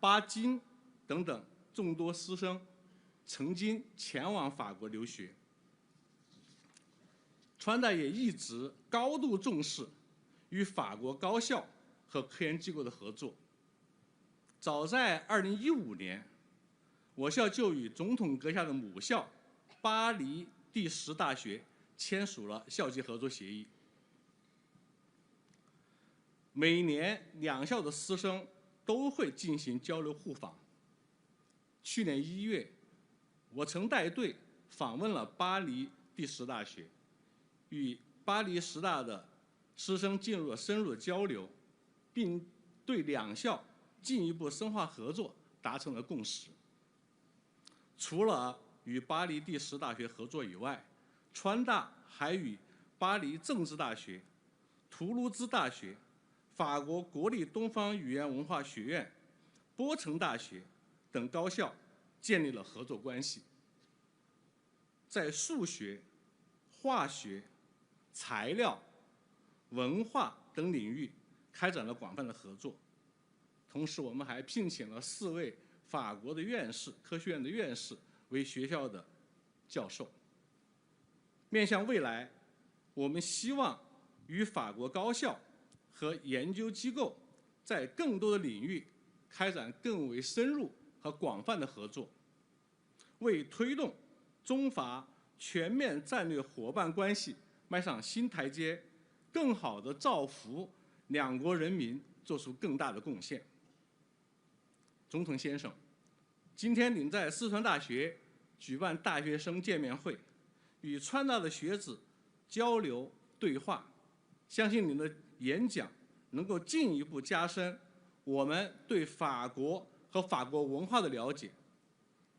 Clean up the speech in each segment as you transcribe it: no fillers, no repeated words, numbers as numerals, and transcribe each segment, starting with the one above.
巴金等等众多师生曾经前往法国留学。川大也一直高度重视与法国高校和科研机构的合作。早在2015年，我校就与总统阁下的母校巴黎第10大学签署了校际合作协议。每年两校的师生都会进行交流互访。去年1月，我曾带队访问了巴黎第10大学，与巴黎10大的师生进入了深入的交流，并对两校进一步深化合作达成了共识。除了与巴黎第10大学合作以外，川大还与巴黎政治大学、图卢兹大学、法国国立东方语言文化学院、波城大学等高校建立了合作关系，在数学、化学、材料、文化等领域开展了广泛的合作。同时，我们还聘请了4位法国的院士、科学院的院士为学校的教授。面向未来，我们希望与法国高校和研究机构在更多的领域开展更为深入和广泛的合作，为推动中法全面战略伙伴关系迈上新台阶，更好地造福两国人民做出更大的贡献。总统先生，今天您在四川大学举办大学生见面会，与川大的学子交流对话，相信您的演讲能够进一步加深我们对法国和法国文化的了解，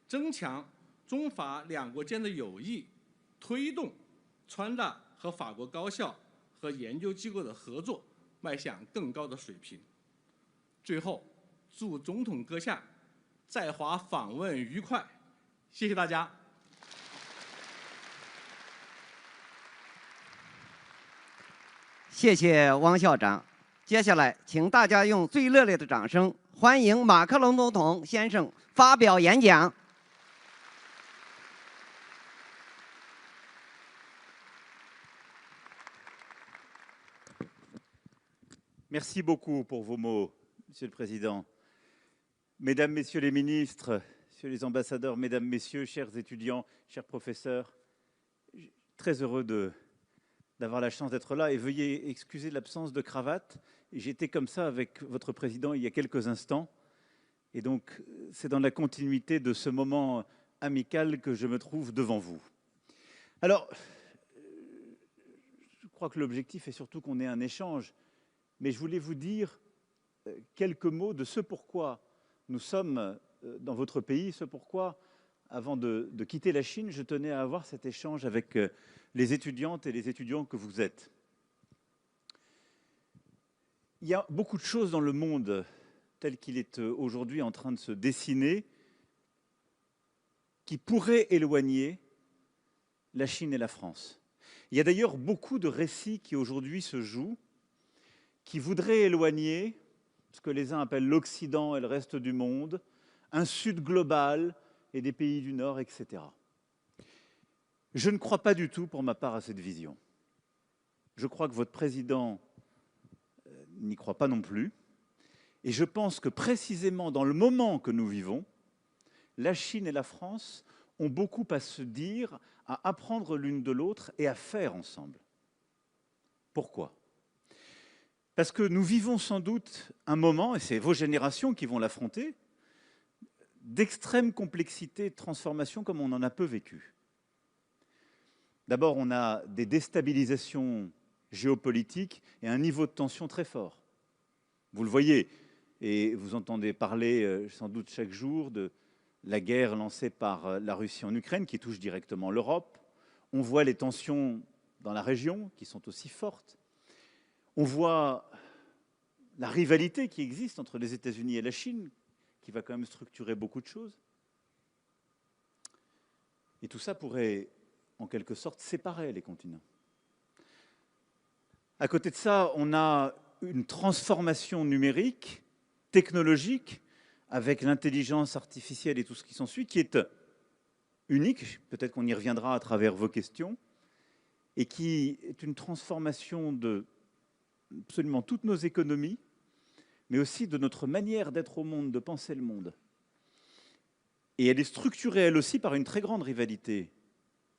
增强中法两国间的友谊，推动川大和法国高校和研究机构的合作迈向更高的水平。最后，祝总统阁下在华访问愉快，谢谢大家。谢谢汪校长。接下来，请大家用最热烈的掌声欢迎马克龙总统先生发表演讲。Merci beaucoup pour vos mots, Monsieur le Président. Mesdames, Messieurs les ministres, Messieurs les ambassadeurs, Mesdames, Messieurs, chers étudiants, chers professeurs, très heureux d'avoir la chance d'être là et veuillez excuser l'absence de cravate. J'étais comme ça avec votre président il y a quelques instants et donc c'est dans la continuité de ce moment amical que je me trouve devant vous. Alors, je crois que l'objectif est surtout qu'on ait un échange, mais je voulais vous dire quelques mots de ce pourquoi nous sommes dans votre pays, ce pourquoi, avant de quitter la Chine, je tenais à avoir cet échange avec les étudiantes et les étudiants que vous êtes. Il y a beaucoup de choses dans le monde tel qu'il est aujourd'hui en train de se dessiner qui pourraient éloigner la Chine et la France. Il y a d'ailleurs beaucoup de récits qui aujourd'hui se jouent qui voudraient éloigner ce que les uns appellent l'Occident et le reste du monde, un Sud global et des pays du Nord, etc. Je ne crois pas du tout, pour ma part, à cette vision. Je crois que votre président n'y croit pas non plus. Et je pense que précisément dans le moment que nous vivons, la Chine et la France ont beaucoup à se dire, à apprendre l'une de l'autre et à faire ensemble. Pourquoi ? Parce que nous vivons sans doute un moment, et c'est vos générations qui vont l'affronter, d'extrême complexité et de transformation comme on en a peu vécu. D'abord, on a des déstabilisations géopolitiques et un niveau de tension très fort. Vous le voyez, et vous entendez parler sans doute chaque jour de la guerre lancée par la Russie en Ukraine, qui touche directement l'Europe. On voit les tensions dans la région, qui sont aussi fortes. On voit la rivalité qui existe entre les États-Unis et la Chine, qui va quand même structurer beaucoup de choses. Et tout ça pourrait, en quelque sorte, séparer les continents. À côté de ça, on a une transformation numérique, technologique, avec l'intelligence artificielle et tout ce qui s'ensuit, qui est unique, peut-être qu'on y reviendra à travers vos questions, et qui est une transformation de absolument toutes nos économies, mais aussi de notre manière d'être au monde, de penser le monde. Et elle est structurée, elle aussi, par une très grande rivalité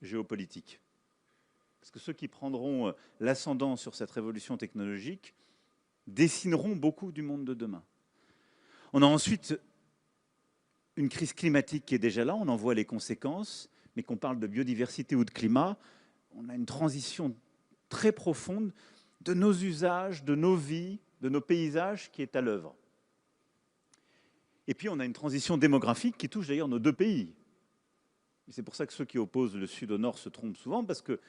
géopolitique. Parce que ceux qui prendront l'ascendant sur cette révolution technologique dessineront beaucoup du monde de demain. On a ensuite une crise climatique qui est déjà là, on en voit les conséquences, mais qu'on parle de biodiversité ou de climat, on a une transition très profonde de nos usages, de nos vies, de nos paysages qui est à l'œuvre. Et puis on a une transition démographique qui touche d'ailleurs nos deux pays. C'est pour ça que ceux qui opposent le Sud au Nord se trompent souvent, parce que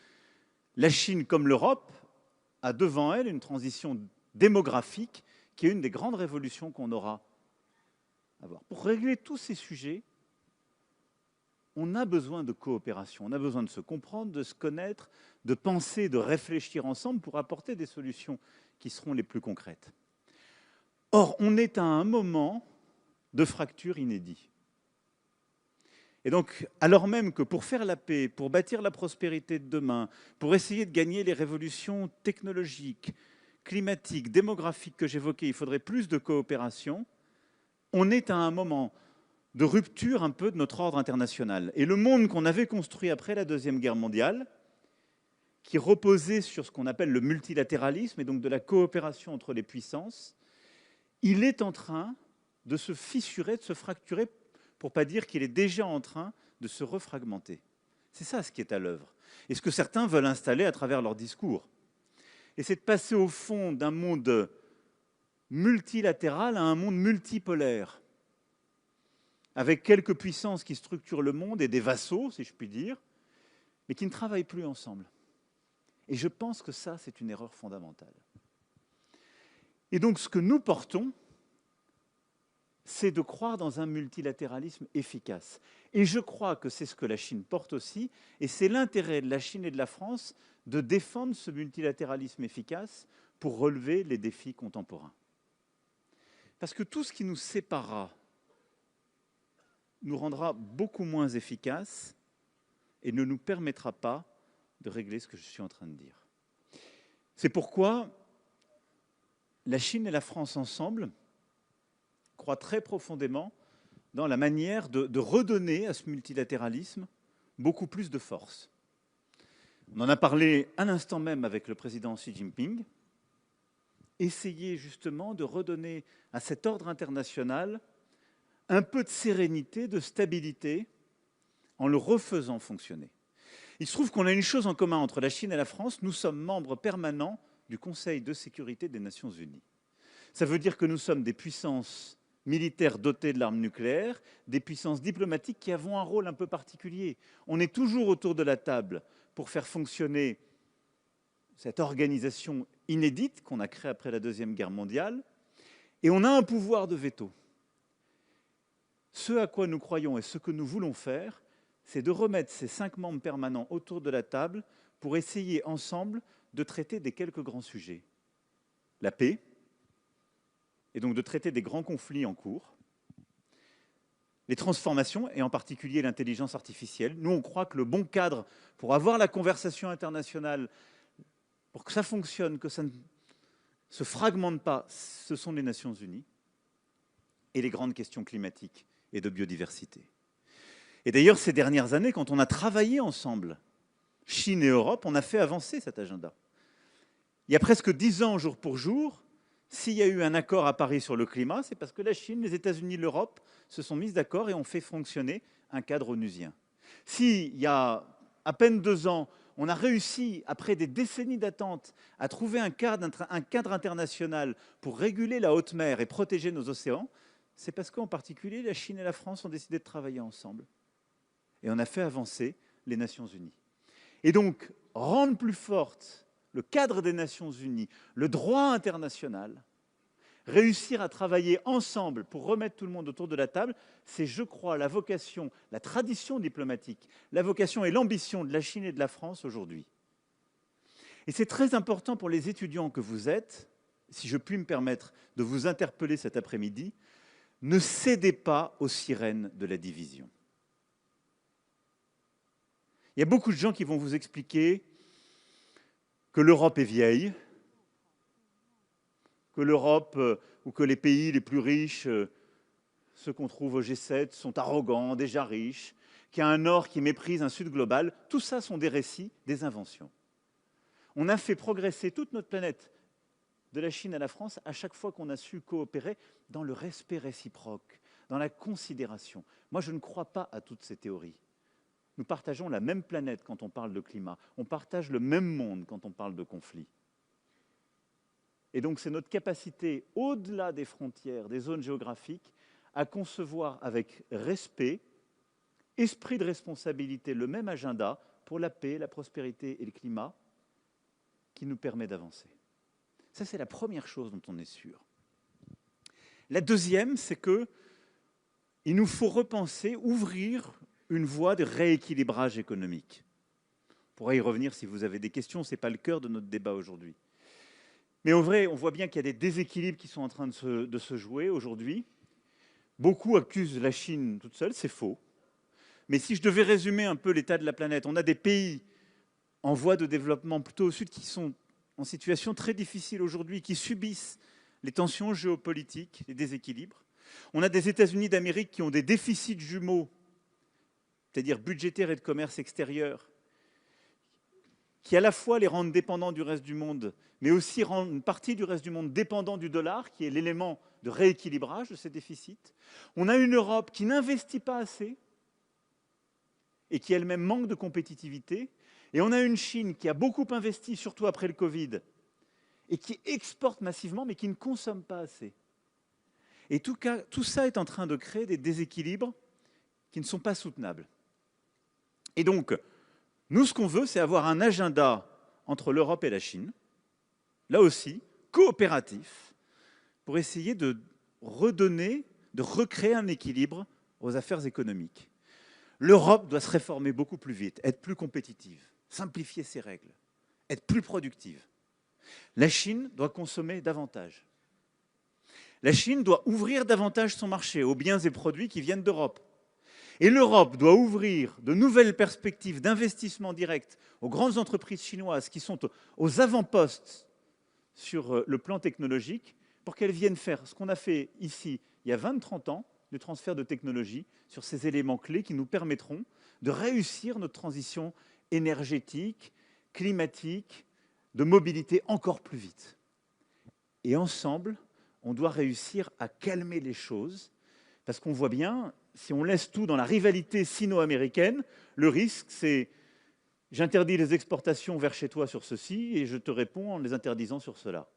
la Chine, comme l'Europe, a devant elle une transition démographique qui est une des grandes révolutions qu'on aura à voir. Pour régler tous ces sujets, on a besoin de coopération, on a besoin de se comprendre, de se connaître, de penser, de réfléchir ensemble pour apporter des solutions qui seront les plus concrètes. Or, on est à un moment de fracture inédit. Et donc, alors même que pour faire la paix, pour bâtir la prospérité de demain, pour essayer de gagner les révolutions technologiques, climatiques, démographiques que j'évoquais, il faudrait plus de coopération, on est à un moment de rupture un peu de notre ordre international. Et le monde qu'on avait construit après la Deuxième Guerre mondiale, qui reposait sur ce qu'on appelle le multilatéralisme et donc de la coopération entre les puissances, il est en train de se fissurer, de se fracturer, pour ne pas dire qu'il est déjà en train de se refragmenter. C'est ça ce qui est à l'œuvre. Et ce que certains veulent installer à travers leur discours. Et c'est de passer au fond d'un monde multilatéral à un monde multipolaire, avec quelques puissances qui structurent le monde et des vassaux, si je puis dire, mais qui ne travaillent plus ensemble. Et je pense que ça, c'est une erreur fondamentale. Et donc, ce que nous portons, c'est de croire dans un multilatéralisme efficace. Et je crois que c'est ce que la Chine porte aussi, et c'est l'intérêt de la Chine et de la France de défendre ce multilatéralisme efficace pour relever les défis contemporains. Parce que tout ce qui nous séparera nous rendra beaucoup moins efficaces et ne nous permettra pas de régler ce que je suis en train de dire. C'est pourquoi la Chine et la France ensemble croient très profondément dans la manière de redonner à ce multilatéralisme beaucoup plus de force. On en a parlé à l'instant même avec le président Xi Jinping. Essayer justement de redonner à cet ordre international un peu de sérénité, de stabilité, en le refaisant fonctionner. Il se trouve qu'on a une chose en commun entre la Chine et la France, nous sommes membres permanents du Conseil de sécurité des Nations Unies. Ça veut dire que nous sommes des puissances militaires dotées de l'arme nucléaire, des puissances diplomatiques qui avons un rôle un peu particulier. On est toujours autour de la table pour faire fonctionner cette organisation inédite qu'on a créée après la Deuxième Guerre mondiale, et on a un pouvoir de veto. Ce à quoi nous croyons et ce que nous voulons faire, c'est de remettre ces 5 membres permanents autour de la table pour essayer ensemble de traiter des quelques grands sujets. La paix, et donc de traiter des grands conflits en cours, les transformations, et en particulier l'intelligence artificielle. Nous, on croit que le bon cadre pour avoir la conversation internationale, pour que ça fonctionne, que ça ne se fragmente pas, ce sont les Nations Unies et les grandes questions climatiques et de biodiversité. Et d'ailleurs, ces dernières années, quand on a travaillé ensemble, Chine et Europe, on a fait avancer cet agenda. Il y a presque 10 ans, jour pour jour, s'il y a eu un accord à Paris sur le climat, c'est parce que la Chine, les États-Unis, l'Europe se sont mis d'accord et ont fait fonctionner un cadre onusien. S'il y a à peine 2 ans, on a réussi, après des décennies d'attente, à trouver un cadre international pour réguler la haute mer et protéger nos océans, c'est parce qu'en particulier, la Chine et la France ont décidé de travailler ensemble. Et on a fait avancer les Nations Unies. Et donc, rendre plus forte le cadre des Nations Unies, le droit international, réussir à travailler ensemble pour remettre tout le monde autour de la table, c'est, je crois, la vocation, la tradition diplomatique, la vocation et l'ambition de la Chine et de la France aujourd'hui. Et c'est très important pour les étudiants que vous êtes, si je puis me permettre de vous interpeller cet après-midi, Ne cédez pas aux sirènes de la division. Il y a beaucoup de gens qui vont vous expliquer que l'Europe est vieille, que l'Europe ou que les pays les plus riches, ceux qu'on trouve au G7, sont arrogants, déjà riches, qu'il y a un Nord qui méprise un Sud global. Tout ça sont des récits, des inventions. On a fait progresser toute notre planète, de la Chine à la France, à chaque fois qu'on a su coopérer dans le respect réciproque, dans la considération. Moi, je ne crois pas à toutes ces théories. Nous partageons la même planète quand on parle de climat. On partage le même monde quand on parle de conflit. Et donc, c'est notre capacité, au-delà des frontières, des zones géographiques, à concevoir avec respect, esprit de responsabilité, le même agenda pour la paix, la prospérité et le climat qui nous permet d'avancer. Ça, c'est la première chose dont on est sûr. La deuxième, c'est qu'il nous faut repenser, ouvrir une voie de rééquilibrage économique. On pourra y revenir si vous avez des questions, ce n'est pas le cœur de notre débat aujourd'hui. Mais en vrai, on voit bien qu'il y a des déséquilibres qui sont en train de se jouer aujourd'hui. Beaucoup accusent la Chine toute seule, c'est faux. Mais si je devais résumer un peu l'état de la planète, on a des pays en voie de développement plutôt au sud qui sont en situation très difficile aujourd'hui, qui subissent les tensions géopolitiques, les déséquilibres. On a des États-Unis d'Amérique qui ont des déficits jumeaux, c'est-à-dire budgétaires et de commerce extérieur, qui à la fois les rendent dépendants du reste du monde, mais aussi rendent une partie du reste du monde dépendant du dollar, qui est l'élément de rééquilibrage de ces déficits. On a une Europe qui n'investit pas assez et qui elle-même manque de compétitivité. Et on a une Chine qui a beaucoup investi, surtout après le Covid, et qui exporte massivement, mais qui ne consomme pas assez. Et tout ça est en train de créer des déséquilibres qui ne sont pas soutenables. Et donc, nous, ce qu'on veut, c'est avoir un agenda entre l'Europe et la Chine, là aussi, coopératif, pour essayer de redonner, de recréer un équilibre aux affaires économiques. L'Europe doit se réformer beaucoup plus vite, être plus compétitive, simplifier ses règles, être plus productive. La Chine doit consommer davantage. La Chine doit ouvrir davantage son marché aux biens et produits qui viennent d'Europe. Et l'Europe doit ouvrir de nouvelles perspectives d'investissement direct aux grandes entreprises chinoises qui sont aux avant-postes sur le plan technologique pour qu'elles viennent faire ce qu'on a fait ici il y a 20-30 ans, le transfert de technologie sur ces éléments clés qui nous permettront de réussir notre transition énergétique, climatique, de mobilité encore plus vite. Et ensemble, on doit réussir à calmer les choses, parce qu'on voit bien, si on laisse tout dans la rivalité sino-américaine, le risque, c'est j'interdis les exportations vers chez toi sur ceci, et je te réponds en les interdisant sur cela.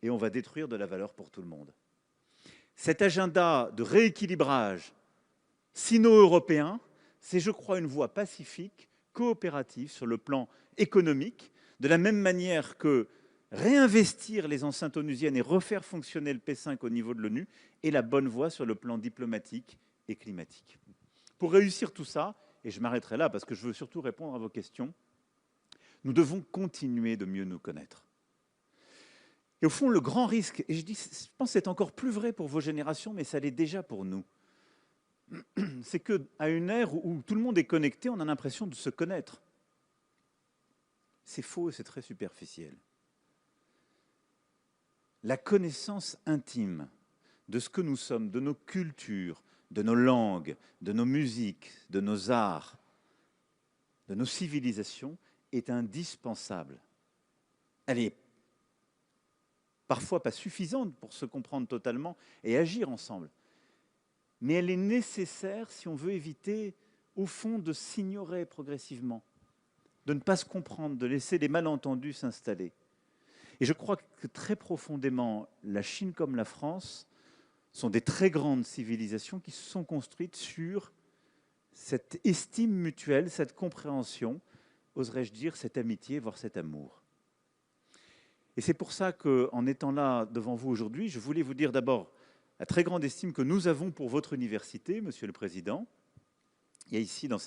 Et on va détruire de la valeur pour tout le monde. Cet agenda de rééquilibrage sino-européen, c'est, je crois, une voie pacifique, coopérative sur le plan économique, de la même manière que réinvestir les enceintes onusiennes et refaire fonctionner le P5 au niveau de l'ONU est la bonne voie sur le plan diplomatique et climatique. Pour réussir tout ça, et je m'arrêterai là parce que je veux surtout répondre à vos questions, nous devons continuer de mieux nous connaître. Et au fond, le grand risque, et je pense que c'est encore plus vrai pour vos générations, mais ça l'est déjà pour nous, c'est qu'à une ère où tout le monde est connecté, on a l'impression de se connaître. C'est faux et c'est très superficiel. La connaissance intime de ce que nous sommes, de nos cultures, de nos langues, de nos musiques, de nos arts, de nos civilisations, est indispensable. Elle est parfois pas suffisante pour se comprendre totalement et agir ensemble. Mais elle est nécessaire si on veut éviter, au fond, de s'ignorer progressivement, de ne pas se comprendre, de laisser les malentendus s'installer. Et je crois que très profondément, la Chine comme la France sont des très grandes civilisations qui se sont construites sur cette estime mutuelle, cette compréhension, oserais-je dire, cette amitié, voire cet amour. Et c'est pour ça qu'en étant là devant vous aujourd'hui, je voulais vous dire d'abord la très grande estime que nous avons pour votre université, Monsieur le Président. Il y a ici, dans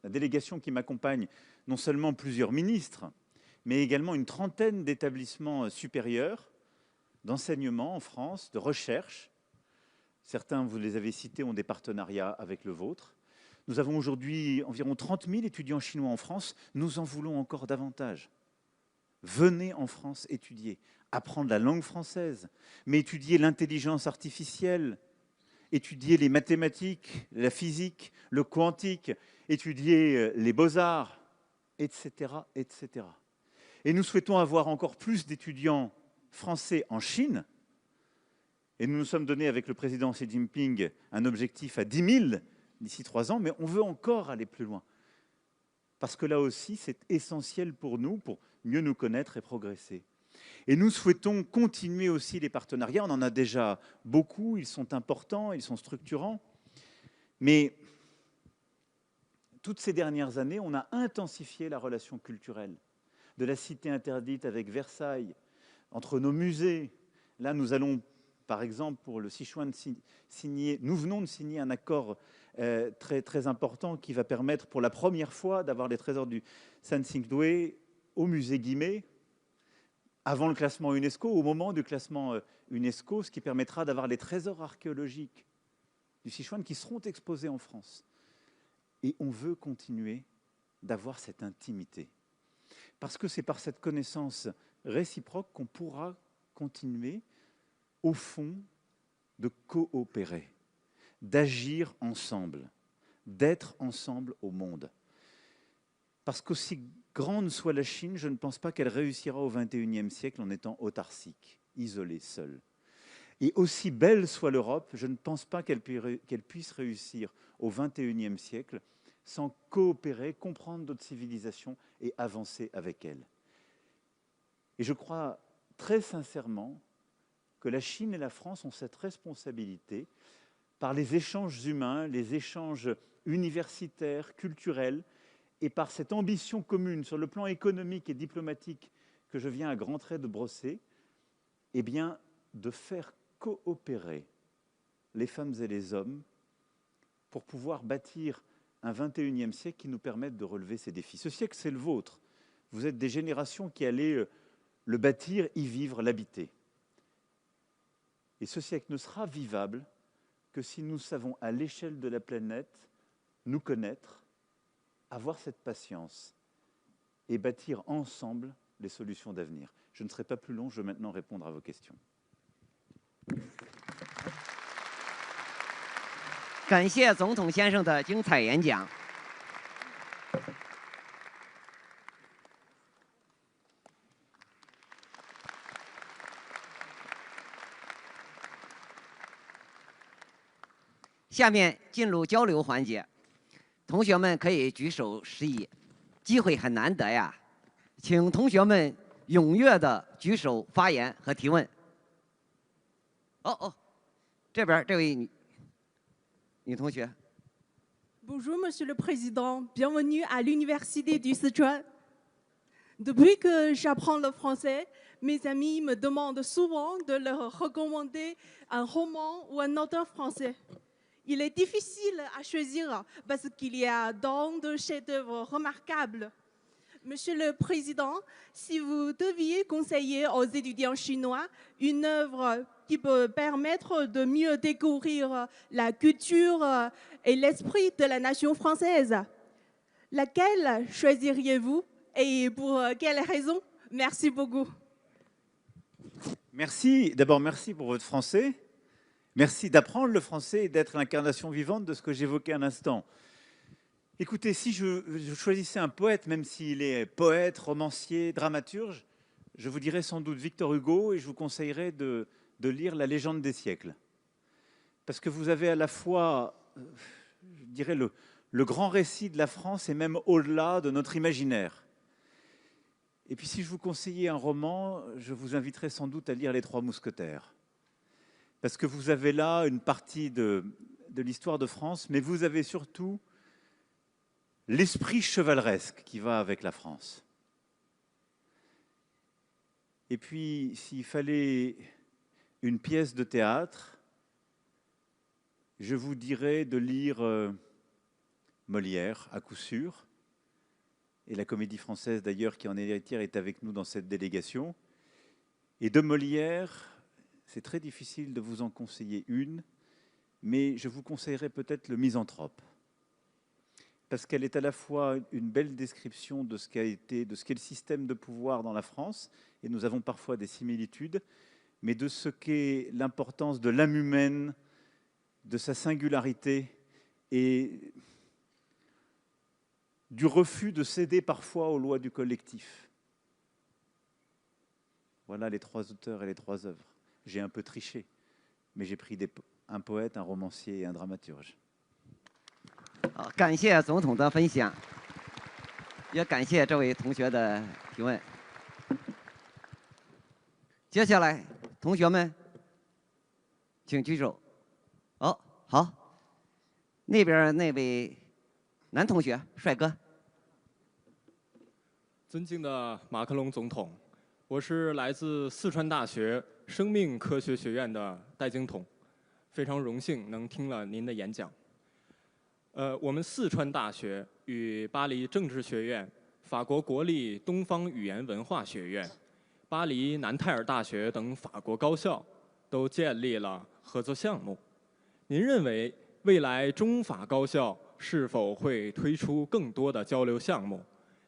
la délégation qui m'accompagne, non seulement plusieurs ministres, mais également une trentaine d'établissements supérieurs d'enseignement en France, de recherche, Certains, vous les avez cités, ont des partenariats avec le vôtre. Nous avons aujourd'hui environ 30 000 étudiants chinois en France. Nous en voulons encore davantage. Venez en France étudier, apprendre la langue française, mais étudier l'intelligence artificielle, étudier les mathématiques, la physique, le quantique, étudier les beaux-arts, etc., etc. Et nous souhaitons avoir encore plus d'étudiants français en Chine. Et nous nous sommes donné avec le président Xi Jinping un objectif à 10 000 d'ici 3 ans, mais on veut encore aller plus loin. Parce que là aussi, c'est essentiel pour nous, pour mieux nous connaître et progresser. Et nous souhaitons continuer aussi les partenariats. On en a déjà beaucoup, ils sont importants, ils sont structurants. Mais toutes ces dernières années, on a intensifié la relation culturelle. De la cité interdite avec Versailles, entre nos musées. Là, nous allons, par exemple, pour le Sichuan, nous venons de signer un accord très, très important qui va permettre pour la première fois d'avoir les trésors du San-Xingdui au musée Guimet, avant le classement UNESCO, au moment du classement UNESCO, ce qui permettra d'avoir les trésors archéologiques du Sichuan qui seront exposés en France. Et on veut continuer d'avoir cette intimité. Parce que c'est par cette connaissance réciproque qu'on pourra continuer, au fond, de coopérer, d'agir ensemble, d'être ensemble au monde. Parce qu'aussi grande soit la Chine, je ne pense pas qu'elle réussira au XXIe siècle en étant autarcique, isolée, seule. Et aussi belle soit l'Europe, je ne pense pas qu'elle puisse réussir au XXIe siècle sans coopérer, comprendre d'autres civilisations et avancer avec elles. Et je crois très sincèrement que la Chine et la France ont cette responsabilité par les échanges humains, les échanges universitaires, culturels, et par cette ambition commune sur le plan économique et diplomatique que je viens à grands traits de brosser, eh bien, de faire coopérer les femmes et les hommes pour pouvoir bâtir un XXIe siècle qui nous permette de relever ces défis. Ce siècle, c'est le vôtre. Vous êtes des générations qui allez le bâtir, y vivre, l'habiter. Et ce siècle ne sera vivable que si nous savons, à l'échelle de la planète, nous connaître, avoir cette patience et bâtir ensemble les solutions d'avenir. Je ne serai pas plus long, je vais maintenant répondre à vos questions. 感谢总统先生的精彩演讲。下面进入交流环节，同学们可以举手示意，机会很难得呀，请同学们踊跃的举手发言和提问。这边这位女同学。 Bonjour, Monsieur le Président. Bienvenue à l'Université du Sichuan. Depuis que j'apprends le français, mes amis me demandent souvent de leur recommander un roman ou un auteur français. Il est difficile à choisir parce qu'il y a tant de chefs-d'œuvre remarquables. Monsieur le Président, si vous deviez conseiller aux étudiants chinois une œuvre qui peut permettre de mieux découvrir la culture et l'esprit de la nation française, laquelle choisiriez-vous et pour quelles raisons? Merci beaucoup. Merci. D'abord, merci pour votre français. Merci d'apprendre le français et d'être l'incarnation vivante de ce que j'évoquais un instant. Écoutez, si je choisissais un poète, même s'il est poète, romancier, dramaturge, je vous dirais sans doute Victor Hugo et je vous conseillerais de lire La Légende des siècles. Parce que vous avez à la fois, je dirais, le grand récit de la France et même au-delà de notre imaginaire. Et puis si je vous conseillais un roman, je vous inviterais sans doute à lire Les Trois Mousquetaires. Parce que vous avez là une partie de l'histoire de France, mais vous avez surtout l'esprit chevaleresque qui va avec la France. Et puis, s'il fallait une pièce de théâtre, je vous dirais de lire Molière, à coup sûr, et la Comédie Française d'ailleurs, qui en est héritière, est avec nous dans cette délégation. Et de Molière, c'est très difficile de vous en conseiller une, mais je vous conseillerais peut-être le Misanthrope. Parce qu'elle est à la fois une belle description de ce qu'est le système de pouvoir dans la France, et nous avons parfois des similitudes, mais de ce qu'est l'importance de l'âme humaine, de sa singularité, et du refus de céder parfois aux lois du collectif. Voilà les 3 auteurs et les 3 œuvres. J'ai un peu triché, mais j'ai pris un poète, un romancier et un dramaturge. 好，感谢总统的分享，也感谢这位同学的提问。接下来，同学们，请举手。哦，好，那边那位男同学，帅哥。尊敬的马克龙总统，我是来自四川大学生命科学学院的戴经统，非常荣幸能听了您的演讲。我们四川大学与巴黎政治学院、法国国立东方语言文化学院、巴黎南泰尔大学等法国高校都建立了合作项目。您认为未来中法高校是否会推出更多的交流项目、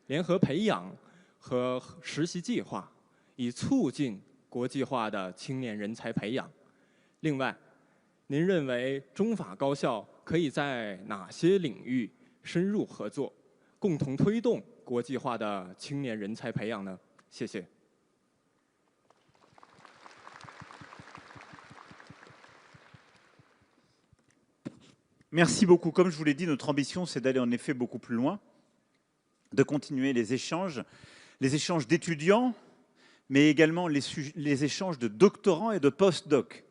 联合培养和实习计划，以促进国际化的青年人才培养？另外，您认为中法高校可以在哪些领域深入合作，共同推动国际化的青年人才培养呢？谢谢。Merci beaucoup. Comme je vous l'ai dit, notre ambition, c'est d'aller en effet beaucoup plus loin, de continuer les échanges d'étudiants, mais également les échanges de doctorants et de post-doc,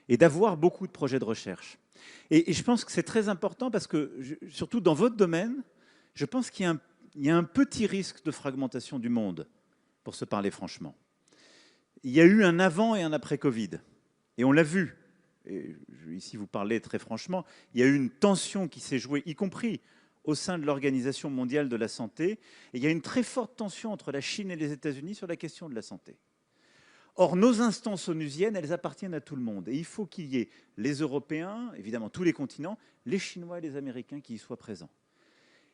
et d'avoir beaucoup de projets de recherche. Et je pense que c'est très important parce que, surtout dans votre domaine, je pense qu'il y a un petit risque de fragmentation du monde, pour se parler franchement. Il y a eu un avant et un après Covid, et on l'a vu. Et ici, vous parlez très franchement, il y a eu une tension qui s'est jouée, y compris au sein de l'Organisation mondiale de la santé, et il y a une très forte tension entre la Chine et les États-Unis sur la question de la santé. Or, nos instances onusiennes, elles appartiennent à tout le monde. Et il faut qu'il y ait les Européens, évidemment tous les continents, les Chinois et les Américains qui y soient présents.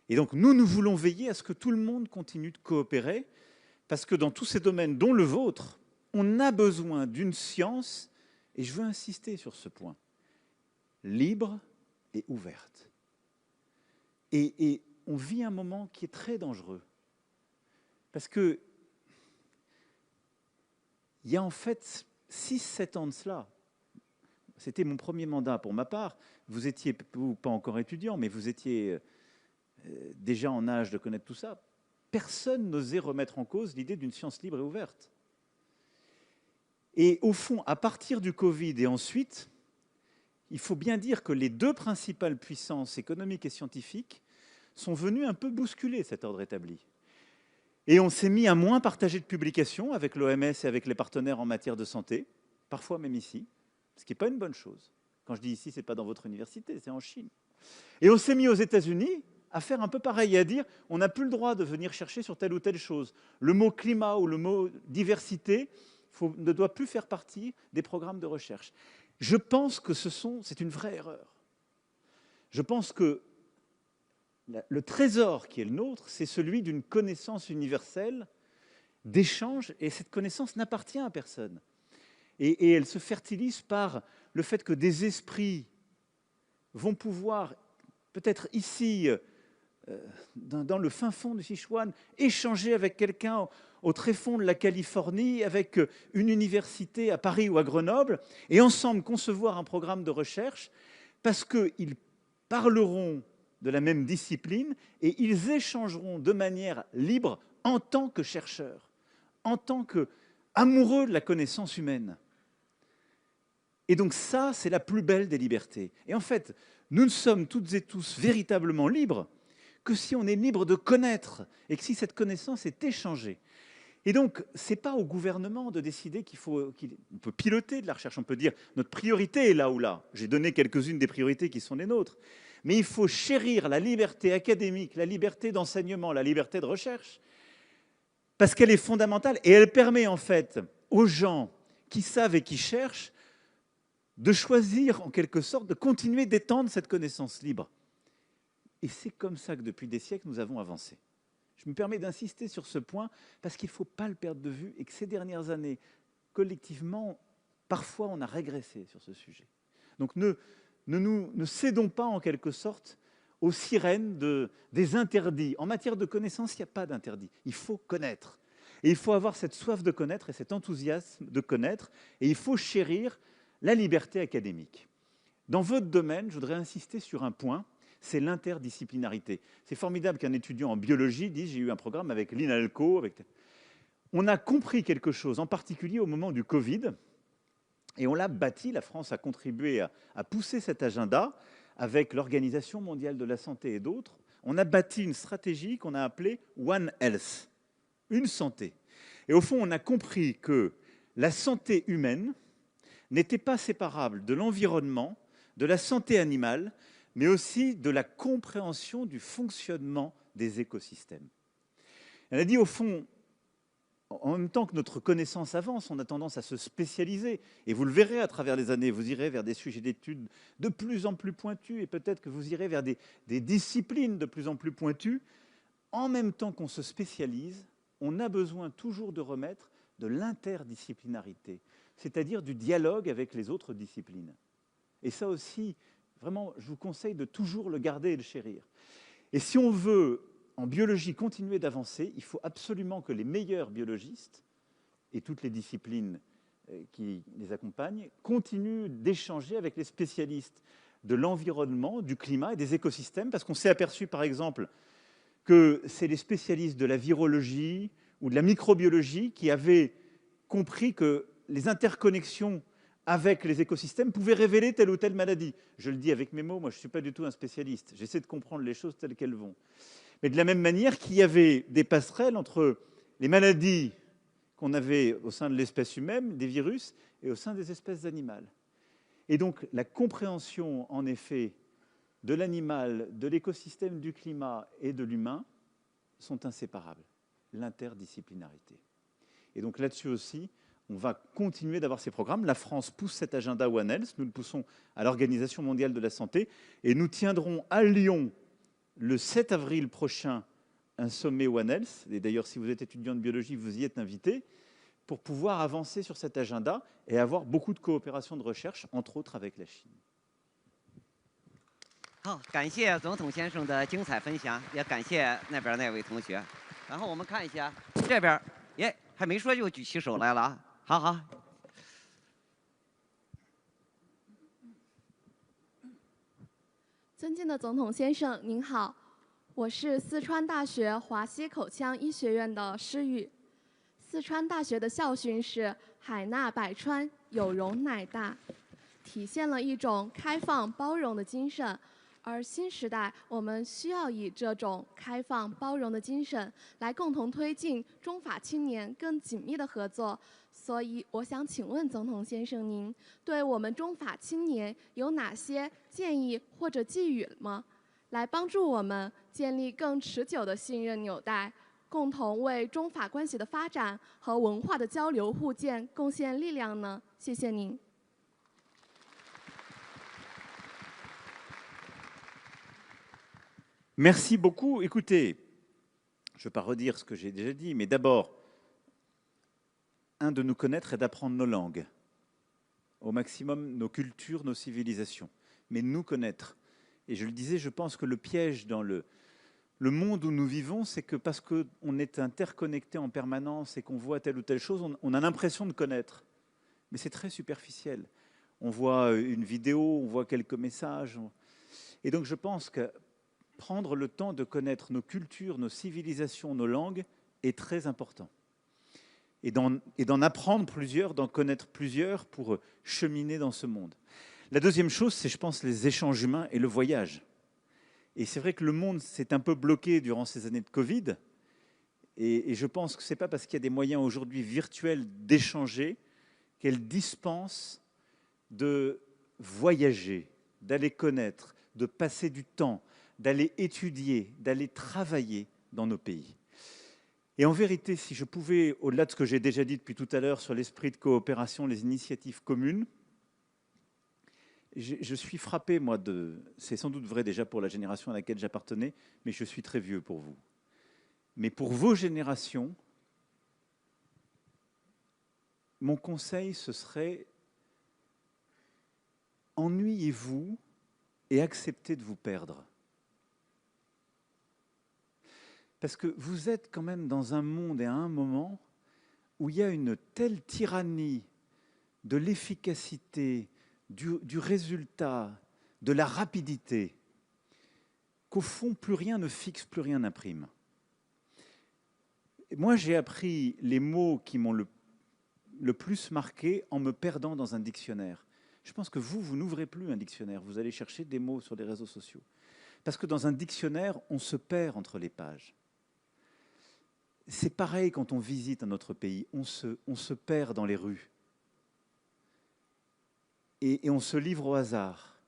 Et donc, nous voulons veiller à ce que tout le monde continue de coopérer, parce que dans tous ces domaines, dont le vôtre, on a besoin d'une science, et je veux insister sur ce point, libre et ouverte. Et on vit un moment qui est très dangereux, parce que il y a en fait 6-7 ans de cela, c'était mon premier mandat pour ma part, vous étiez pas encore étudiant, mais vous étiez déjà en âge de connaître tout ça, personne n'osait remettre en cause l'idée d'une science libre et ouverte. Et au fond, à partir du Covid et ensuite, il faut bien dire que les 2 principales puissances économiques et scientifiques sont venues un peu bousculer cet ordre établi. Et on s'est mis à moins partager de publications avec l'OMS et avec les partenaires en matière de santé, parfois même ici, ce qui n'est pas une bonne chose. Quand je dis ici, ce n'est pas dans votre université, c'est en Chine. Et on s'est mis aux États-Unis à faire un peu pareil et à dire on n'a plus le droit de venir chercher sur telle ou telle chose. Le mot climat ou le mot diversité ne doit plus faire partie des programmes de recherche. Je pense que c'est une vraie erreur. Je pense que le trésor qui est le nôtre, c'est celui d'une connaissance universelle, d'échange, et cette connaissance n'appartient à personne. Et elle se fertilise par le fait que des esprits vont pouvoir, peut-être ici, dans le fin fond du Sichuan, échanger avec quelqu'un au tréfonds de la Californie, avec une université à Paris ou à Grenoble, et ensemble concevoir un programme de recherche, parce qu'ils parleront de la même discipline et ils échangeront de manière libre en tant que chercheurs, en tant qu'amoureux de la connaissance humaine. Et donc ça, c'est la plus belle des libertés. Et en fait, nous ne sommes toutes et tous véritablement libres que si on est libre de connaître et que si cette connaissance est échangée. Et donc, ce n'est pas au gouvernement de décider on peut piloter de la recherche, on peut dire notre priorité est là ou là. J'ai donné quelques-unes des priorités qui sont les nôtres. Mais il faut chérir la liberté académique, la liberté d'enseignement, la liberté de recherche, parce qu'elle est fondamentale et elle permet en fait aux gens qui savent et qui cherchent de choisir en quelque sorte de continuer d'étendre cette connaissance libre. Et c'est comme ça que depuis des siècles, nous avons avancé. Je me permets d'insister sur ce point parce qu'il ne faut pas le perdre de vue et que ces dernières années, collectivement, parfois on a régressé sur ce sujet. Donc ne cédons pas en quelque sorte aux sirènes des interdits. En matière de connaissance, il n'y a pas d'interdit. Il faut connaître. Et il faut avoir cette soif de connaître et cet enthousiasme de connaître. Et il faut chérir la liberté académique. Dans votre domaine, je voudrais insister sur un point, c'est l'interdisciplinarité. C'est formidable qu'un étudiant en biologie dise « j'ai eu un programme avec l'INALCO ». On a compris quelque chose, en particulier au moment du Covid, et on l'a bâti, la France a contribué à pousser cet agenda avec l'Organisation mondiale de la santé et d'autres. On a bâti une stratégie qu'on a appelée One Health, une santé. Et au fond, on a compris que la santé humaine n'était pas séparable de l'environnement, de la santé animale, mais aussi de la compréhension du fonctionnement des écosystèmes. Elle a dit, au fond, en même temps que notre connaissance avance, on a tendance à se spécialiser. Et vous le verrez à travers les années, vous irez vers des sujets d'études de plus en plus pointus, et peut-être que vous irez vers des disciplines de plus en plus pointues. En même temps qu'on se spécialise, on a besoin toujours de remettre de l'interdisciplinarité, c'est-à-dire du dialogue avec les autres disciplines. Et ça aussi, vraiment, je vous conseille de toujours le garder et le chérir. Et si on veut, en biologie, continuer d'avancer, il faut absolument que les meilleurs biologistes, et toutes les disciplines qui les accompagnent, continuent d'échanger avec les spécialistes de l'environnement, du climat et des écosystèmes, parce qu'on s'est aperçu, par exemple, que c'est les spécialistes de la virologie ou de la microbiologie qui avaient compris que les interconnexions avec les écosystèmes pouvaient révéler telle ou telle maladie. Je le dis avec mes mots, moi je ne suis pas du tout un spécialiste, j'essaie de comprendre les choses telles qu'elles vont. Mais de la même manière qu'il y avait des passerelles entre les maladies qu'on avait au sein de l'espèce humaine, des virus, et au sein des espèces animales. Et donc la compréhension, en effet, de l'animal, de l'écosystème, du climat et de l'humain sont inséparables. L'interdisciplinarité. Et donc là-dessus aussi, on va continuer d'avoir ces programmes. La France pousse cet agenda One Health, nous le poussons à l'Organisation mondiale de la santé, et nous tiendrons à Lyon, le 7 avril prochain, un sommet One Health. Et d'ailleurs, si vous êtes étudiant de biologie, vous y êtes invité, pour pouvoir avancer sur cet agenda et avoir beaucoup de coopération de recherche, entre autres avec la Chine. 好，感谢总统先生的精彩分享，也感谢那边那位同学。然后我们看一下这边，耶，还没说就举起手来了啊！好好。尊敬的总统先生，您好，我是四川大学华西口腔医学院的施玉。四川大学的校训是“海纳百川，有容乃大”，体现了一种开放包容的精神。而新时代，我们需要以这种开放包容的精神来共同推进中法青年更紧密的合作。所以，我想请问总统先生，您对我们中法青年有哪些建议或者寄语吗？来帮助我们建立更持久的信任纽带，共同为中法关系的发展和文化的交流互鉴贡献力量呢？谢谢您。 Merci beaucoup. Écoutez, je ne vais pas redire ce que j'ai déjà dit, mais d'abord, un, de nous connaître et d'apprendre nos langues, au maximum nos cultures, nos civilisations, mais nous connaître. Et je le disais, je pense que le piège dans le monde où nous vivons, c'est que parce qu'on est interconnecté en permanence et qu'on voit telle ou telle chose, on a l'impression de connaître. Mais c'est très superficiel. On voit une vidéo, on voit quelques messages. Et donc je pense que prendre le temps de connaître nos cultures, nos civilisations, nos langues est très important. Et d'en apprendre plusieurs, d'en connaître plusieurs pour cheminer dans ce monde. La deuxième chose, c'est, je pense, les échanges humains et le voyage. Et c'est vrai que le monde s'est un peu bloqué durant ces années de Covid. Et je pense que ce n'est pas parce qu'il y a des moyens aujourd'hui virtuels d'échanger qu'elle dispense de voyager, d'aller connaître, de passer du temps, d'aller étudier, d'aller travailler dans nos pays. Et en vérité, si je pouvais, au-delà de ce que j'ai déjà dit depuis tout à l'heure sur l'esprit de coopération, les initiatives communes, je suis frappé, moi, c'est sans doute vrai déjà pour la génération à laquelle j'appartenais, mais je suis très vieux pour vous. Mais pour vos générations, mon conseil, ce serait ennuyez-vous et acceptez de vous perdre. Parce que vous êtes quand même dans un monde et à un moment où il y a une telle tyrannie de l'efficacité, du résultat, de la rapidité, qu'au fond, plus rien ne fixe, plus rien n'imprime. Moi, j'ai appris les mots qui m'ont le plus marqué en me perdant dans un dictionnaire. Je pense que vous n'ouvrez plus un dictionnaire, vous allez chercher des mots sur les réseaux sociaux. Parce que dans un dictionnaire, on se perd entre les pages. C'est pareil quand on visite un autre pays, on se perd dans les rues. Et on se livre au hasard.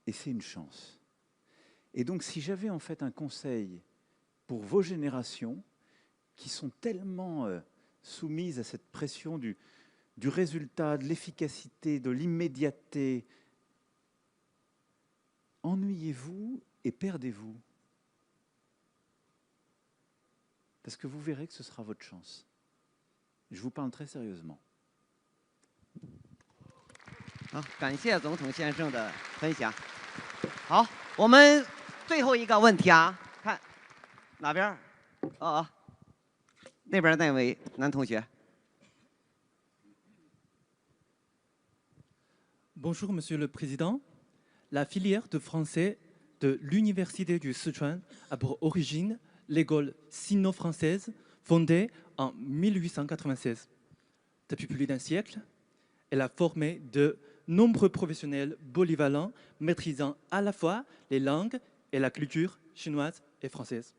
Et c'est une chance. Et donc, si j'avais en fait un conseil pour vos générations qui sont tellement soumises à cette pression du résultat, de l'efficacité, de l'immédiateté, ennuyez-vous et perdez-vous. Parce que vous verrez que ce sera votre chance. Je vous parle très sérieusement. 好，感谢总统先生的分享。好，我们最后一个问题啊，看哪边儿？那边那位男同学。Bonjour, Monsieur le Président. La filière de français de l'Université du Sichuan a pour origine l'école sino-française fondée en 1896. Depuis plus d'un siècle, elle a formé de nombreux professionnels polyvalents maîtrisant à la fois les langues et la culture chinoise et française.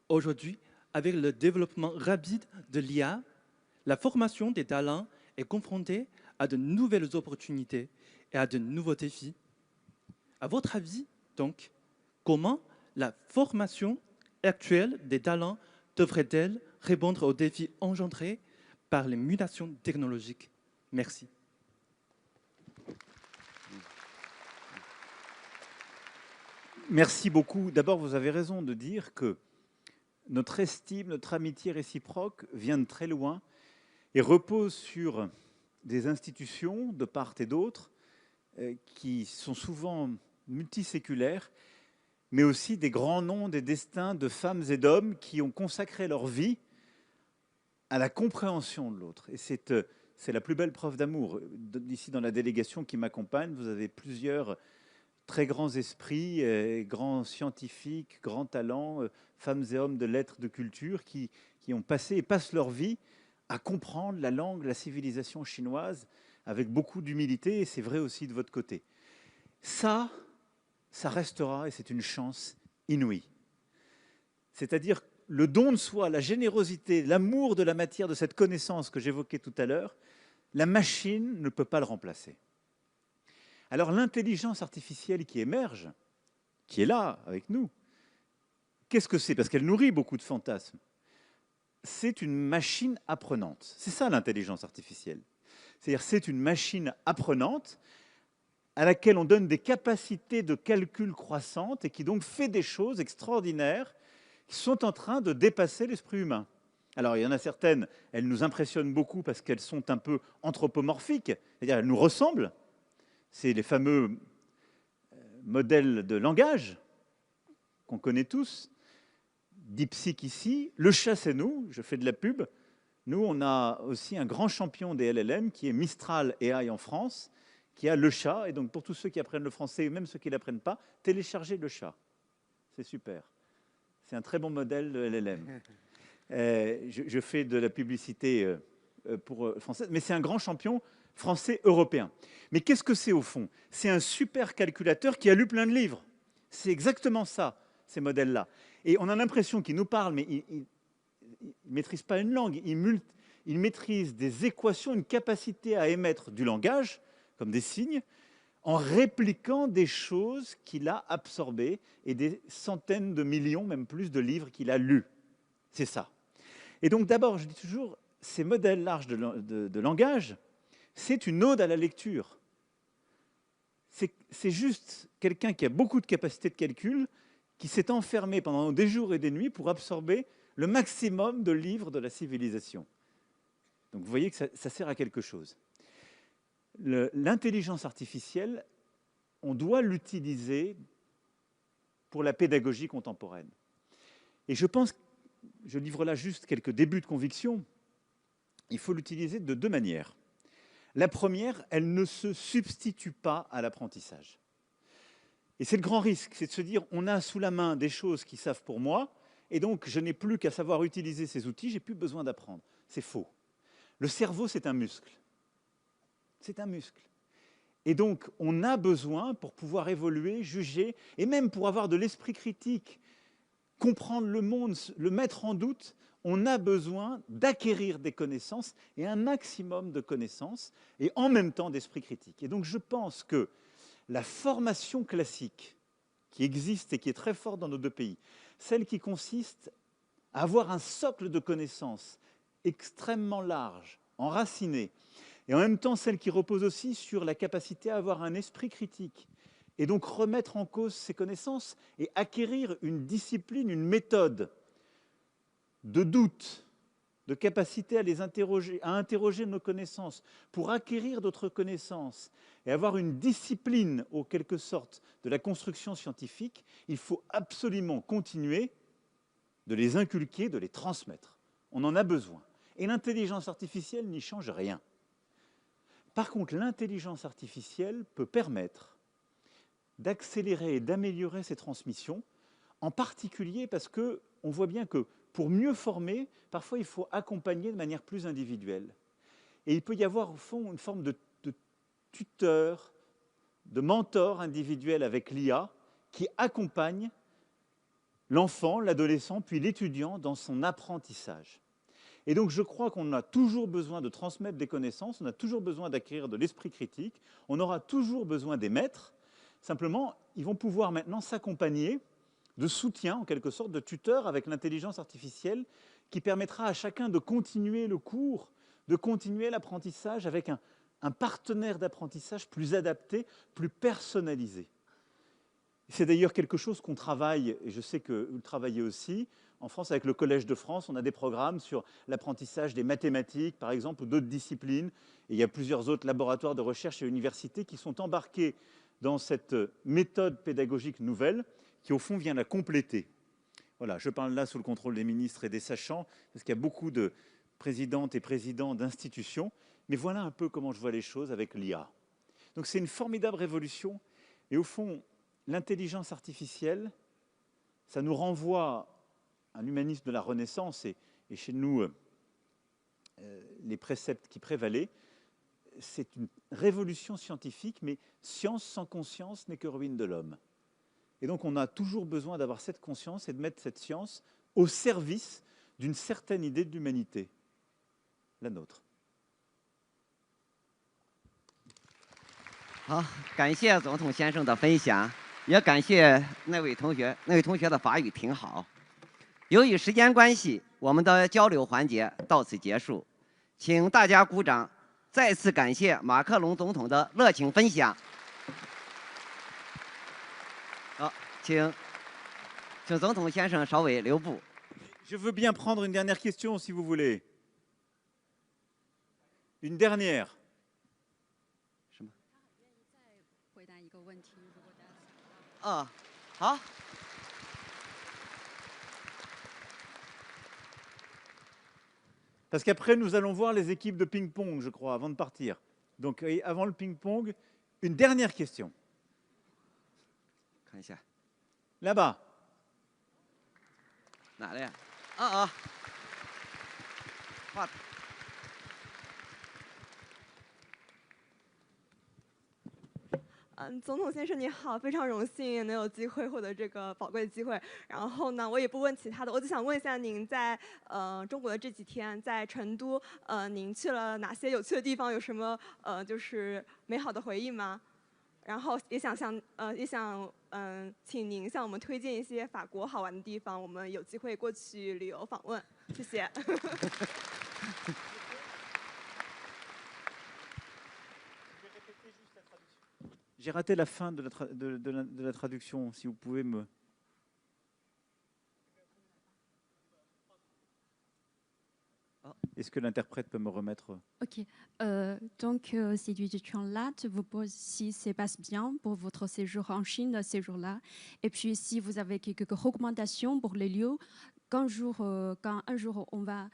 Aujourd'hui, avec le développement rapide de l'IA, la formation des talents est confrontée à de nouvelles opportunités et à de nouveaux défis. À votre avis, donc, comment la formation actuelle des talents devrait-elle répondre aux défis engendrés par les mutations technologiques? Merci. Merci beaucoup. D'abord, vous avez raison de dire que notre estime, notre amitié réciproque vient de très loin et repose sur des institutions de part et d'autre qui sont souvent multiséculaires, mais aussi des grands noms, des destins de femmes et d'hommes qui ont consacré leur vie à la compréhension de l'autre. Et c'est la plus belle preuve d'amour. Ici, dans la délégation qui m'accompagne, vous avez plusieurs très grands esprits, grands scientifiques, grands talents, femmes et hommes de lettres, de culture, qui ont passé et passent leur vie à comprendre la langue, la civilisation chinoise, avec beaucoup d'humilité, et c'est vrai aussi de votre côté. Ça restera, et c'est une chance inouïe. C'est-à-dire le don de soi, la générosité, l'amour de la matière, de cette connaissance que j'évoquais tout à l'heure, la machine ne peut pas le remplacer. Alors l'intelligence artificielle qui émerge, qui est là avec nous, qu'est-ce que c'est? Parce qu'elle nourrit beaucoup de fantasmes. C'est une machine apprenante. C'est ça l'intelligence artificielle. C'est-à-dire c'est une machine apprenante à laquelle on donne des capacités de calcul croissantes et qui donc fait des choses extraordinaires qui sont en train de dépasser l'esprit humain. Alors il y en a certaines, elles nous impressionnent beaucoup parce qu'elles sont un peu anthropomorphiques, c'est-à-dire elles nous ressemblent. C'est les fameux modèles de langage qu'on connaît tous. DeepSeek ici, le chat c'est nous, je fais de la pub. Nous, on a aussi un grand champion des LLM qui est Mistral AI en France, qui a le chat. Et donc pour tous ceux qui apprennent le français, même ceux qui ne l'apprennent pas, téléchargez le chat. C'est super. C'est un très bon modèle de LLM. Je fais de la publicité pour française, mais c'est un grand champion français européen. Mais qu'est-ce que c'est au fond? C'est un super calculateur qui a lu plein de livres. C'est exactement ça, ces modèles-là. Et on a l'impression qu'il nous parle, mais il ne maîtrise pas une langue. Il maîtrise des équations, une capacité à émettre du langage, comme des signes, en répliquant des choses qu'il a absorbées et des centaines de millions, même plus, de livres qu'il a lus. C'est ça. Et donc d'abord, je dis toujours, ces modèles larges de langage c'est une ode à la lecture. C'est juste quelqu'un qui a beaucoup de capacité de calcul, qui s'est enfermé pendant des jours et des nuits pour absorber le maximum de livres de la civilisation. Donc vous voyez que ça sert à quelque chose. L'intelligence artificielle, on doit l'utiliser pour la pédagogie contemporaine. Et je pense, je livre là juste quelques débuts de conviction, il faut l'utiliser de deux manières. La première, elle ne se substitue pas à l'apprentissage. Et c'est le grand risque, c'est de se dire, on a sous la main des choses qui savent pour moi, et donc je n'ai plus qu'à savoir utiliser ces outils, j'ai plus besoin d'apprendre. C'est faux. Le cerveau, c'est un muscle. C'est un muscle. Et donc, on a besoin, pour pouvoir évoluer, juger, et même pour avoir de l'esprit critique, comprendre le monde, le mettre en doute, on a besoin d'acquérir des connaissances, et un maximum de connaissances, et en même temps d'esprit critique. Et donc, je pense que la formation classique qui existe et qui est très forte dans nos deux pays, celle qui consiste à avoir un socle de connaissances extrêmement large, enraciné, et en même temps celle qui repose aussi sur la capacité à avoir un esprit critique, et donc remettre en cause ces connaissances et acquérir une discipline, une méthode de doute, de capacité à les interroger, à interroger nos connaissances, pour acquérir d'autres connaissances et avoir une discipline, en quelque sorte, de la construction scientifique, il faut absolument continuer de les inculquer, de les transmettre. On en a besoin. Et l'intelligence artificielle n'y change rien. Par contre, l'intelligence artificielle peut permettre d'accélérer et d'améliorer ces transmissions, en particulier parce qu'on voit bien que pour mieux former, parfois il faut accompagner de manière plus individuelle. Et il peut y avoir au fond une forme de tuteur, de mentor individuel avec l'IA qui accompagne l'enfant, l'adolescent, puis l'étudiant dans son apprentissage. Et donc je crois qu'on a toujours besoin de transmettre des connaissances, on a toujours besoin d'acquérir de l'esprit critique, on aura toujours besoin des maîtres. Simplement, ils vont pouvoir maintenant s'accompagner de soutien, en quelque sorte, de tuteurs avec l'intelligence artificielle qui permettra à chacun de continuer le cours, de continuer l'apprentissage avec un partenaire d'apprentissage plus adapté, plus personnalisé. C'est d'ailleurs quelque chose qu'on travaille, et je sais que vous le travaillez aussi. En France, avec le Collège de France, on a des programmes sur l'apprentissage des mathématiques, par exemple, ou d'autres disciplines. Et il y a plusieurs autres laboratoires de recherche et universités qui sont embarqués dans cette méthode pédagogique nouvelle qui, au fond, vient la compléter. Voilà, je parle là sous le contrôle des ministres et des sachants, parce qu'il y a beaucoup de présidentes et présidents d'institutions. Mais voilà un peu comment je vois les choses avec l'IA. Donc c'est une formidable révolution. Et au fond, l'intelligence artificielle, ça nous renvoie à un humanisme de la Renaissance, et chez nous, les préceptes qui prévalaient. C'est une révolution scientifique, mais science sans conscience n'est que ruine de l'homme. Et donc on a toujours besoin d'avoir cette conscience et de mettre cette science au service d'une certaine idée de l'humanité, la nôtre. 好，感谢总统先生的分享，也感谢那位同学，那位同学的法语挺好。由于时间关系，我们的交流环节到此结束，请大家鼓掌，再次感谢马克龙总统的热情分享。好，请总统先生稍微留步。Je veux bien prendre une dernière question, si vous voulez. Une dernière. 啊，好。Parce qu'après, nous allons voir les équipes de ping-pong, je crois, avant de partir. Donc, avant le ping-pong, une dernière question. 看一下， Là-bas. 哪来呀？啊，画。总统先生你好，非常荣幸能有机会获得这个宝贵的机会。然后呢，我也不问其他的，我只想问一下您在中国的这几天，在成都您去了哪些有趣的地方？有什么就是美好的回忆吗？然后也想请您向我们推荐一些法国好玩的地方，我们有机会过去旅游访问。谢谢。J'ai raté la fin de la traduction, si vous pouvez me... Est-ce que l'interprète peut me remettre? Ok. Donc, c'est du là. Vous posez si ça passe bien pour votre séjour en Chine, ces jours-là. Et puis, si vous avez quelques recommandations pour les lieux, quand un jour on va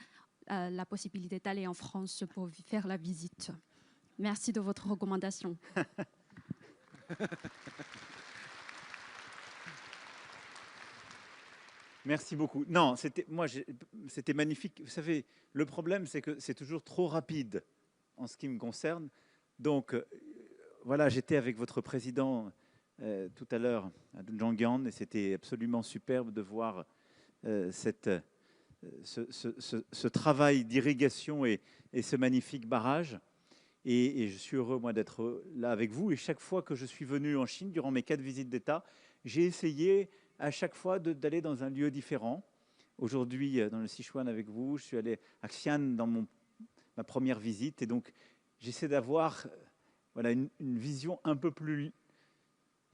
la possibilité d'aller en France pour faire la visite. Merci de votre recommandation. Merci beaucoup. Non, c'était magnifique. Vous savez, le problème, c'est que c'est toujours trop rapide en ce qui me concerne. Donc, voilà, j'étais avec votre président tout à l'heure à Zhangjiang et c'était absolument superbe de voir ce travail d'irrigation et ce magnifique barrage. Et je suis heureux, moi, d'être là avec vous. Et chaque fois que je suis venu en Chine, durant mes 4 visites d'État, j'ai essayé à chaque fois d'aller dans un lieu différent. Aujourd'hui, dans le Sichuan avec vous, je suis allé à Xi'an dans ma première visite. Et donc, j'essaie d'avoir voilà, une vision un peu plus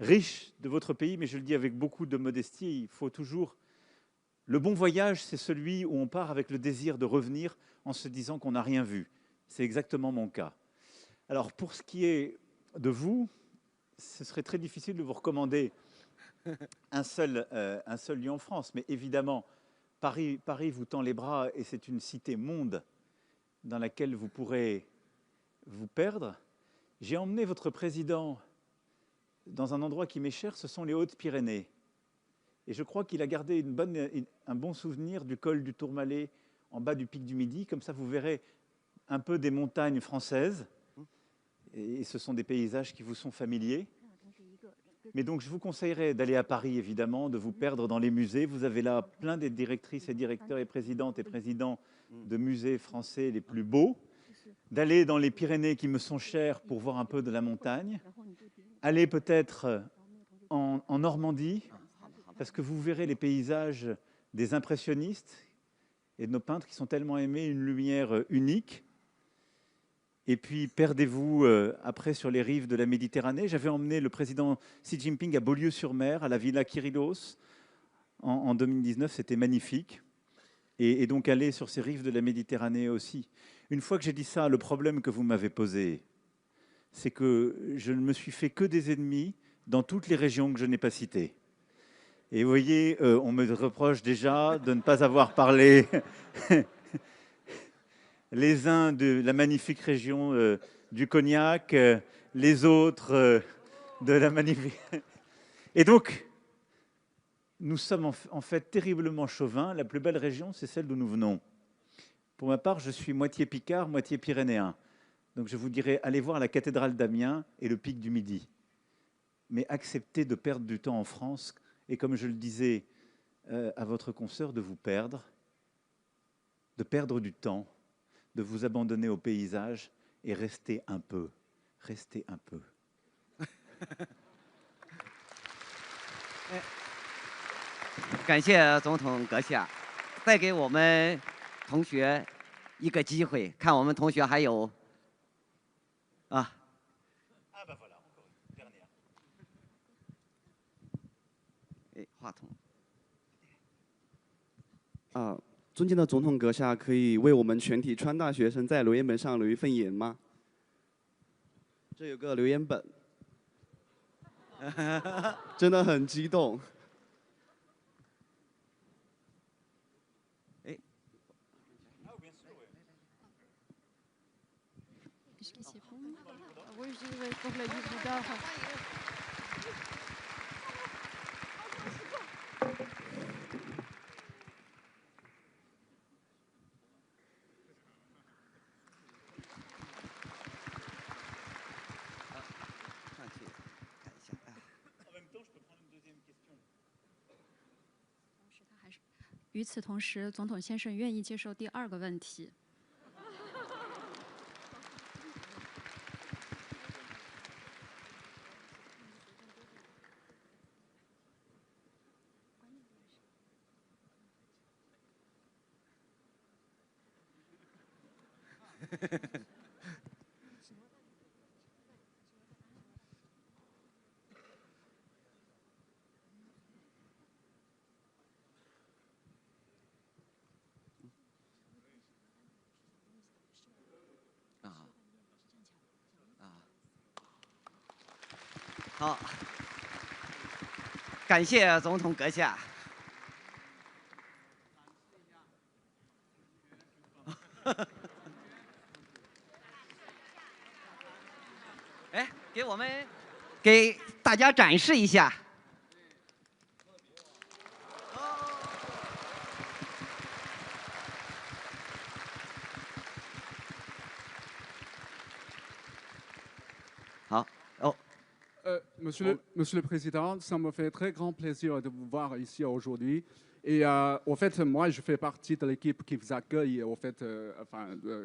riche de votre pays, mais je le dis avec beaucoup de modestie. Il faut toujours... Le bon voyage, c'est celui où on part avec le désir de revenir en se disant qu'on n'a rien vu. C'est exactement mon cas. Alors, pour ce qui est de vous, ce serait très difficile de vous recommander un seul lieu en France. Mais évidemment, Paris vous tend les bras et c'est une cité-monde dans laquelle vous pourrez vous perdre. J'ai emmené votre président dans un endroit qui m'est cher, ce sont les Hautes-Pyrénées. Et je crois qu'il a gardé un bon souvenir du col du Tourmalet en bas du pic du Midi. Comme ça, vous verrez un peu des montagnes françaises. Et ce sont des paysages qui vous sont familiers. Mais donc, je vous conseillerais d'aller à Paris, évidemment, de vous perdre dans les musées. Vous avez là plein des directrices et directeurs et présidentes et présidents de musées français les plus beaux. D'aller dans les Pyrénées qui me sont chères pour voir un peu de la montagne. Aller peut-être en Normandie, parce que vous verrez les paysages des impressionnistes et de nos peintres qui sont tellement aimés, une lumière unique. Et puis, perdez-vous après sur les rives de la Méditerranée. J'avais emmené le président Xi Jinping à Beaulieu-sur-Mer, à la Villa Kyrillos, en 2019. C'était magnifique. Et donc, aller sur ces rives de la Méditerranée aussi. Une fois que j'ai dit ça, le problème que vous m'avez posé, c'est que je ne me suis fait que des ennemis dans toutes les régions que je n'ai pas citées. Et vous voyez, on me reproche déjà de ne pas avoir parlé... les uns de la magnifique région du Cognac, les autres de la magnifique... Et donc, nous sommes en fait terriblement chauvins. La plus belle région, c'est celle d'où nous venons. Pour ma part, je suis moitié Picard, moitié Pyrénéen. Donc je vous dirais, allez voir la cathédrale d'Amiens et le pic du Midi. Mais acceptez de perdre du temps en France. Et comme je le disais à votre consoeur, de vous perdre, de perdre du temps, de vous abandonner au paysage et rester un peu. Rester un peu. 感谢总统阁下，再给我们同学一个机会，看我们同学还有啊。哎，话筒。尊敬的总统阁下，可以为我们全体川大学生在留言本上留一份言吗？这有个留言本，真的很激动。哎， 与此同时，总统先生愿意接受第2个问题。好，感谢总统阁下。哎，给大家展示一下。好，哦。Monsieur le Président, ça me fait très grand plaisir de vous voir ici aujourd'hui. Et au fait, moi, je fais partie de l'équipe qui vous accueille,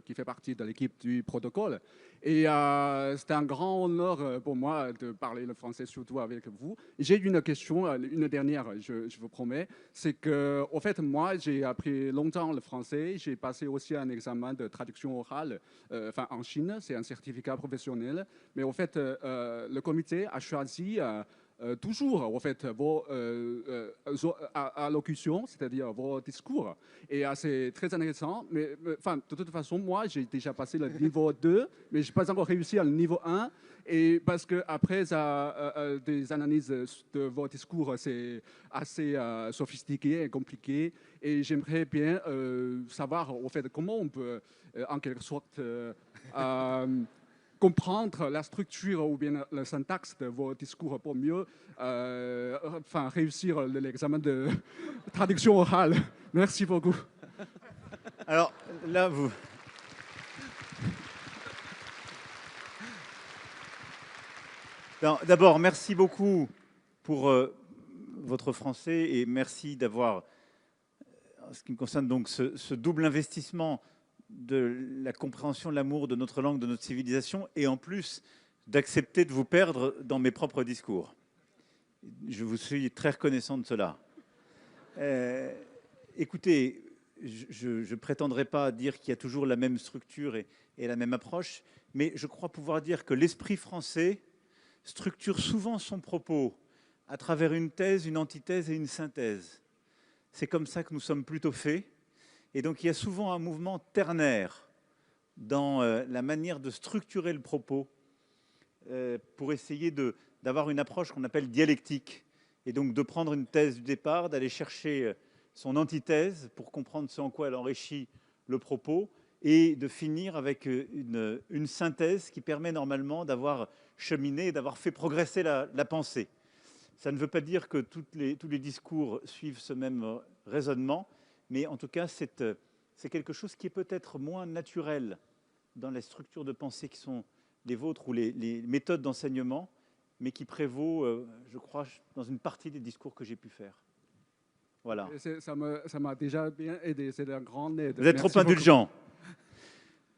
qui fait partie de l'équipe du protocole. Et c'est un grand honneur pour moi de parler le français, surtout avec vous. J'ai une question, une dernière, je vous promets. C'est que, au fait, moi, j'ai appris longtemps le français. J'ai passé aussi un examen de traduction orale en Chine. C'est un certificat professionnel. Mais au fait, le comité a choisi toujours en fait, vos allocutions, c'est-à-dire vos discours. Et c'est très intéressant. Mais de toute façon, moi, j'ai déjà passé le niveau 2, mais je n'ai pas encore réussi à le niveau 1. Et parce qu'après des analyses de vos discours, c'est assez sophistiqué et compliqué. Et j'aimerais bien savoir au fait, comment on peut, en quelque sorte, comprendre la structure ou bien la syntaxe de vos discours pour mieux réussir l'examen de traduction orale. Merci beaucoup. Alors là, vous... D'abord, merci beaucoup pour votre français et merci d'avoir, en ce qui me concerne, donc, ce double investissement de la compréhension, de l'amour de notre langue, de notre civilisation, et en plus d'accepter de vous perdre dans mes propres discours. Je vous suis très reconnaissant de cela. Écoutez, je ne prétendrai pas dire qu'il y a toujours la même structure et la même approche, mais je crois pouvoir dire que l'esprit français structure souvent son propos à travers une thèse, une antithèse et une synthèse. C'est comme ça que nous sommes plutôt faits. Et donc, il y a souvent un mouvement ternaire dans la manière de structurer le propos pour essayer d'avoir une approche qu'on appelle dialectique. Et donc, de prendre une thèse du départ, d'aller chercher son antithèse pour comprendre ce en quoi elle enrichit le propos et de finir avec une synthèse qui permet normalement d'avoir cheminé et d'avoir fait progresser la pensée. Ça ne veut pas dire que tous les discours suivent ce même raisonnement, mais en tout cas, c'est quelque chose qui est peut-être moins naturel dans les structures de pensée qui sont les vôtres ou les méthodes d'enseignement, mais qui prévaut, je crois, dans une partie des discours que j'ai pu faire. Voilà. Ça m'a déjà bien aidé, c'est un grand aide. Vous êtes trop indulgent.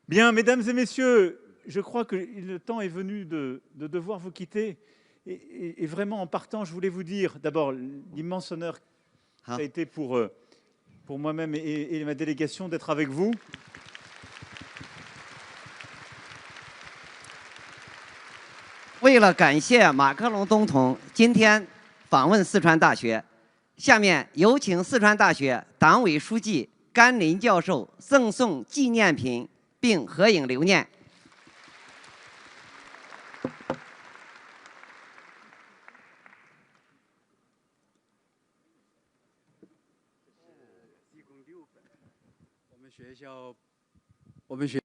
Bien, mesdames et messieurs, je crois que le temps est venu de devoir vous quitter. Et vraiment, en partant, je voulais vous dire, d'abord, l'immense honneur que ça a été pour moi-même et ma délégation d'être avec vous. 为了感谢马克龙总统今天访问四川大学，下面有请四川大学党委书记甘霖教授赠送纪念品并合影留念。我们学